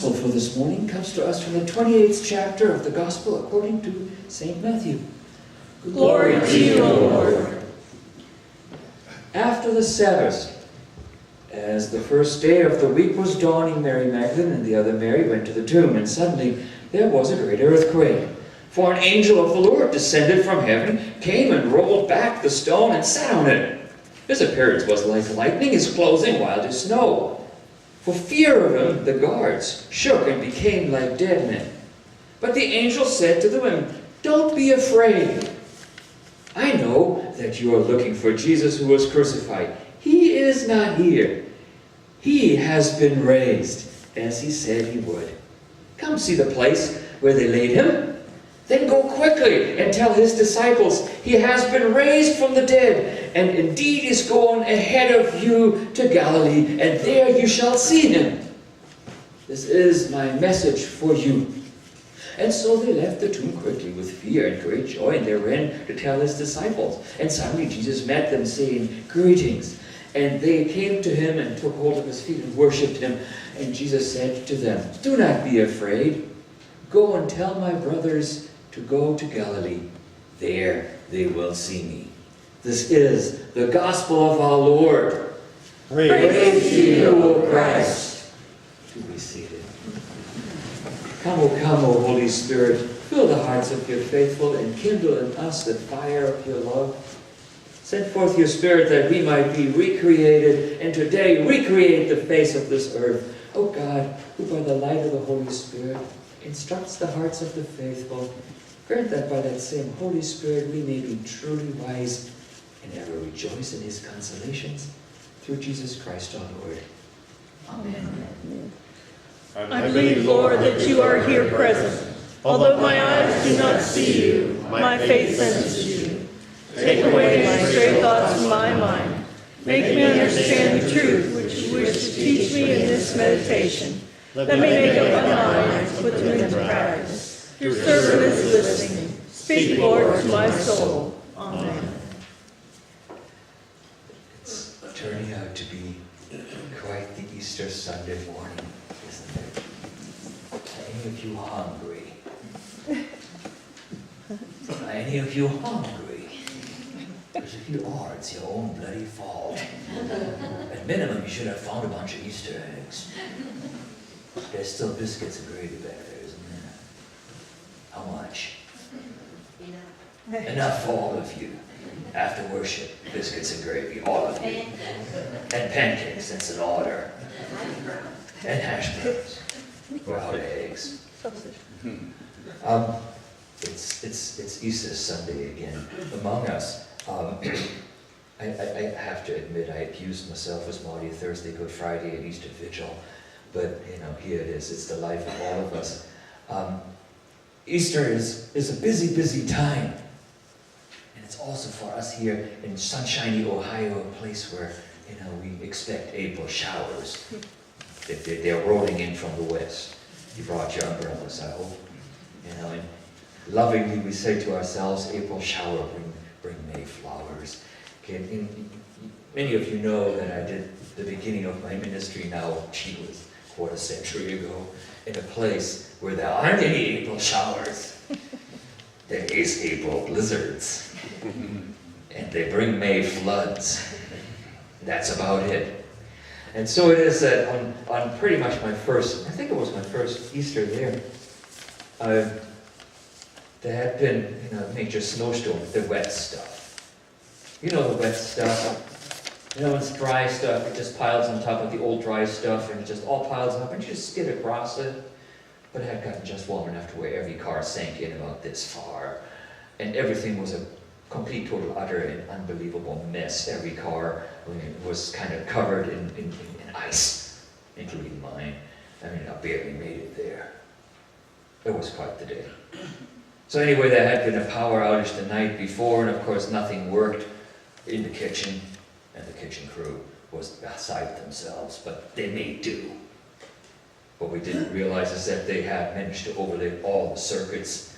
For this morning comes to us from the 28th chapter of the Gospel according to St. Matthew. Glory to you, O Lord. After the Sabbath, as the first day of the week was dawning, Mary Magdalene and the other Mary went to the tomb, and suddenly there was a great earthquake. For an angel of the Lord descended from heaven, came and rolled back the stone and sat on it. His appearance was like lightning, his clothing white as snow. For fear of him, the guards shook and became like dead men. But the angel said to the women, "Don't be afraid. I know that you are looking for Jesus who was crucified. He is not here. He has been raised, as he said he would. Come see the place where they laid him. Then go quickly and tell his disciples, he has been raised from the dead, and indeed is going ahead of you to Galilee, and there you shall see him. This is my message for you." And so they left the tomb quickly with fear and great joy, and they ran to tell his disciples. And suddenly Jesus met them, saying, "Greetings." And they came to him and took hold of his feet and worshipped him. And Jesus said to them, "Do not be afraid. Go and tell my brothers to go to Galilee. There they will see me." This is the gospel of our Lord. Praise to you, O Christ. To be seated. Come, O Holy Spirit, fill the hearts of your faithful and kindle in us the fire of your love. Send forth your Spirit that we might be recreated, and today recreate the face of this earth. O God, who by the light of the Holy Spirit instructs the hearts of the faithful, grant that by that same Holy Spirit we may be truly wise and ever rejoice in his consolations. Through Jesus Christ our Lord. Amen. I believe, Lord, that you are here present. Although my eyes do not see you, my faith senses you. Take away my stray thoughts from my mind. Make me understand the truth which you wish to teach me in this meditation. Let me make up my mind and put them into practice. Your servant is listening. Speak, Lord, to my soul. Amen. It's turning out to be quite the Easter Sunday morning, isn't it? Are any of you hungry? Are any of you hungry? Because if you are, it's your own bloody fault. At minimum, you should have found a bunch of Easter eggs. There's still biscuits and gravy back there, isn't there? How much? Enough for all of you. After worship, biscuits and gravy, all of you. And pancakes, that's an order. And hash browns. Without eggs. It's Easter Sunday again among us. I have to admit, I accused myself as Maundy Thursday, Good Friday, and Easter Vigil. But, here it is. It's the life of all of us. Easter is a busy, busy time. And it's also for us here in sunshiny Ohio, a place where, we expect April showers. They're rolling in from the west. You brought your umbrellas, I hope. And lovingly we say to ourselves, April shower, bring May flowers. Okay, many of you know that I did the beginning of my ministry now, was quarter century ago, in a place where there aren't any April showers. There is April blizzards. And they bring May floods. That's about it. And so it is that on pretty much I think it was my first Easter there, there had been a major snowstorm, the wet stuff. You know the wet stuff. It's dry stuff, it just piles on top of the old dry stuff, and it just all piles up, and you just skid across it. But it had gotten just warm enough to where every car sank in about this far. And everything was a complete, total, utter, and unbelievable mess. Every car was kind of covered in ice, including mine. I barely made it there. It was quite the day. So anyway, there had been a power outage the night before, and of course nothing worked in the kitchen, and the kitchen crew was beside themselves, but they made do. What we didn't realize is that they had managed to overlay all the circuits,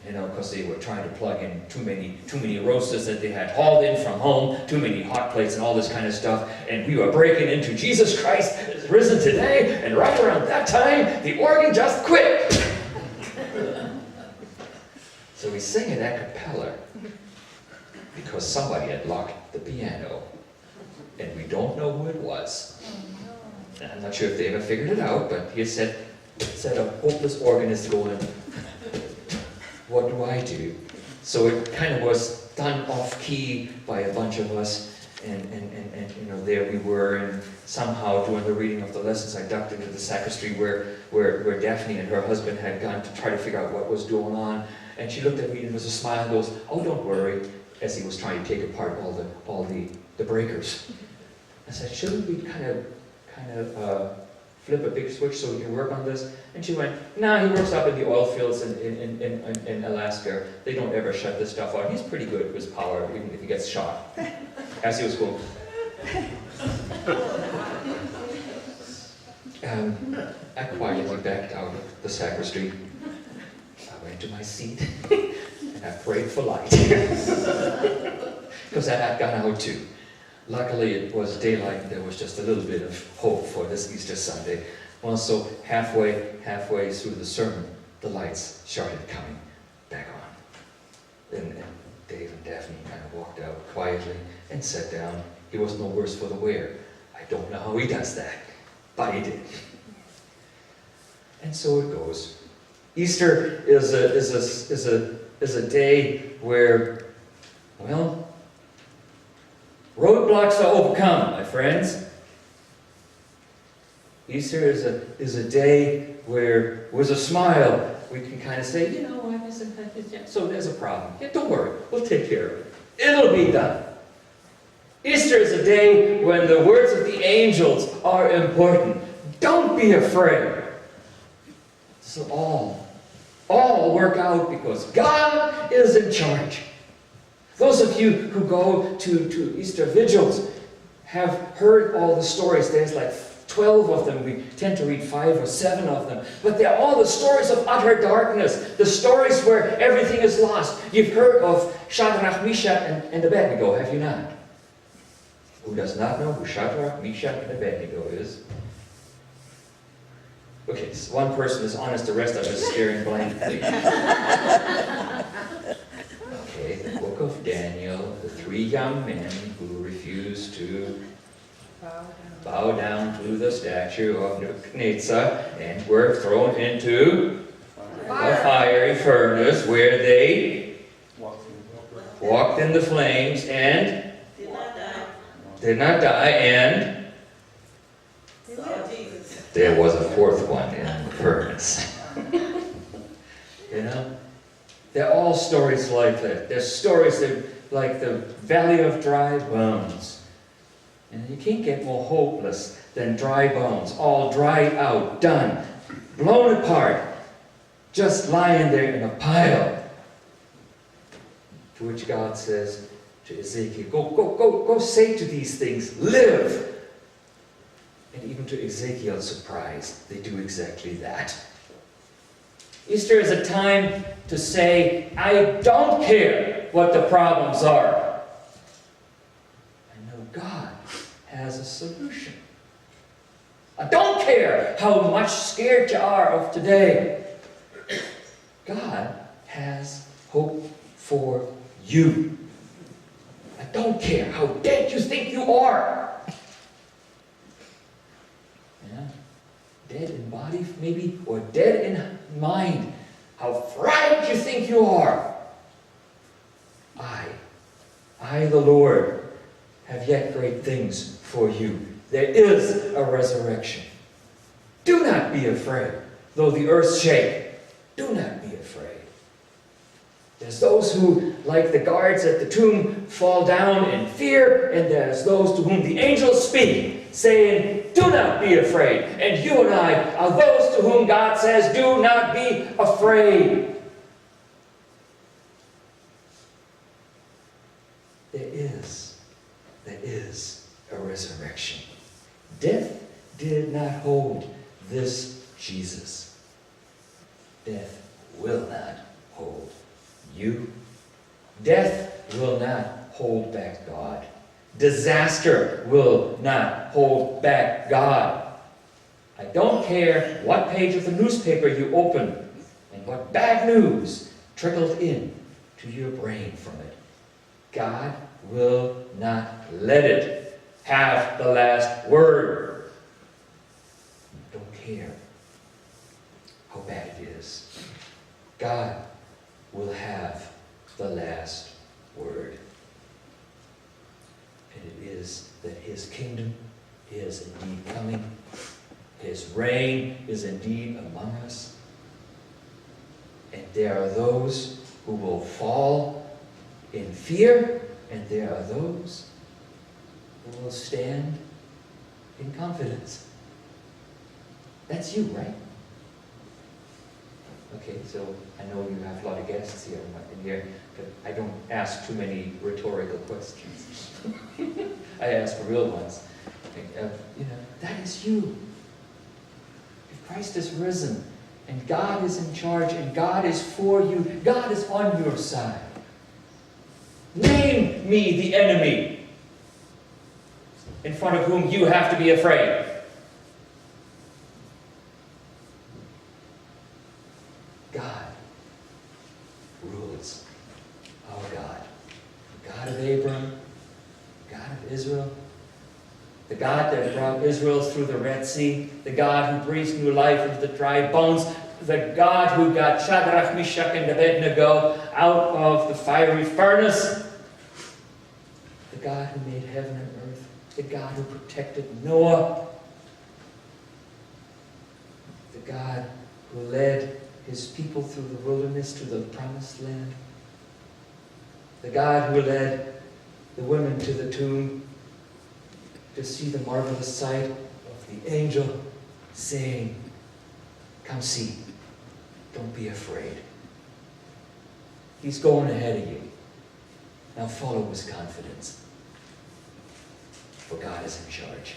because they were trying to plug in too many roasters that they had hauled in from home, too many hot plates and all this kind of stuff, and we were breaking into Jesus Christ, risen today, and right around that time, the organ just quit. So we sing it a cappella because somebody had locked the piano, and we don't know who it was. And I'm not sure if they ever figured it out, but he said a hopeless organist going, what do I do? So it kind of was done off key by a bunch of us, and you know, there we were, and somehow during the reading of the lessons I ducked into the sacristy where Daphne and her husband had gone to try to figure out what was going on, and she looked at me and with a smile and goes, oh, don't worry, as he was trying to take apart all the breakers. I said, shouldn't we kind of flip a big switch so we can work on this? And she went, nah, he works up in the oil fields in Alaska. They don't ever shut this stuff out. He's pretty good with his power, even if he gets shot. As he was going. I quietly backed out of the sacristy. I went to my seat, and I prayed for light. Because I had gone out too. Luckily, it was daylight, and there was just a little bit of hope for this Easter Sunday. Well, so halfway through the sermon, the lights started coming back on. And Dave and Daphne kind of walked out quietly and sat down. He was no worse for the wear. I don't know how he does that, but he did. And so it goes. Easter is a day where, well, roadblocks are overcome, my friends. Easter is a day where, with a smile, we can kind of say, you know, so there's a problem. Yeah, don't worry, we'll take care of it. It'll be done. Easter is a day when the words of the angels are important. Don't be afraid. This will all work out because God is in charge. Those of you who go to Easter vigils have heard all the stories. There's like 12 of them. We tend to read 5 or 7 of them. But they're all the stories of utter darkness. The stories where everything is lost. You've heard of Shadrach, Meshach, and Abednego, have you not? Who does not know who Shadrach, Meshach, and Abednego is? Okay, so one person is honest, the rest of us staring blankly. Okay, the book of Daniel, the 3 young men who refused to bow down to the statue of Nebuchadnezzar and were thrown into a fiery furnace where they walked in the flames and did not die, and there was a 4th one in the furnace. You know? They're all stories like that. They're stories that, like the Valley of Dry Bones. And you can't get more hopeless than dry bones, all dried out, done, blown apart, just lying there in a pile. To which God says to Ezekiel, go say to these things, live. And even to Ezekiel's surprise, they do exactly that. Easter is a time to say, I don't care what the problems are. I know God has a solution. I don't care how much scared you are of today. God has hope for you. I don't care how dead you think you are. Yeah? Dead in body, maybe, or dead in mind. How frightened you think you are. I, the Lord, have yet great things for you. There is a resurrection. Do not be afraid, though the earth shake. Do not be afraid. There's those who, like the guards at the tomb, fall down in fear, and there's those to whom the angels speak, saying, do not be afraid. And you and I are those to whom God says, do not be afraid. There is a resurrection. Death did not hold this Jesus. Death will not hold you. Death will not hold back God. Disaster will not hold back God. I don't care what page of the newspaper you open and what bad news trickled in to your brain from it. God will not let it have the last word. Don't care how bad it is. God will have the last word. And it is that his kingdom is indeed coming. His reign is indeed among us. And there are those who will fall in fear, and there are those who will stand in confidence. That's you, right? Okay, so I know you have a lot of guests here in here, but I don't ask too many rhetorical questions. I ask real ones. That is you. If Christ is risen, and God is in charge, and God is for you, God is on your side. Name me the enemy in front of whom you have to be afraid. God rules. Our God. The God of Abraham, the God of Israel, the God that brought Israel through the Red Sea, the God who breathed new life into the dry bones, the God who got Shadrach, Meshach, and Abednego out of the fiery furnace, the God who made heaven and earth, the God who protected Noah, the God who led his people through the wilderness to the promised land, the God who led the women to the tomb to see the marvelous sight of the angel saying, "Come see, don't be afraid." He's going ahead of you. Now follow his confidence, for God is in charge.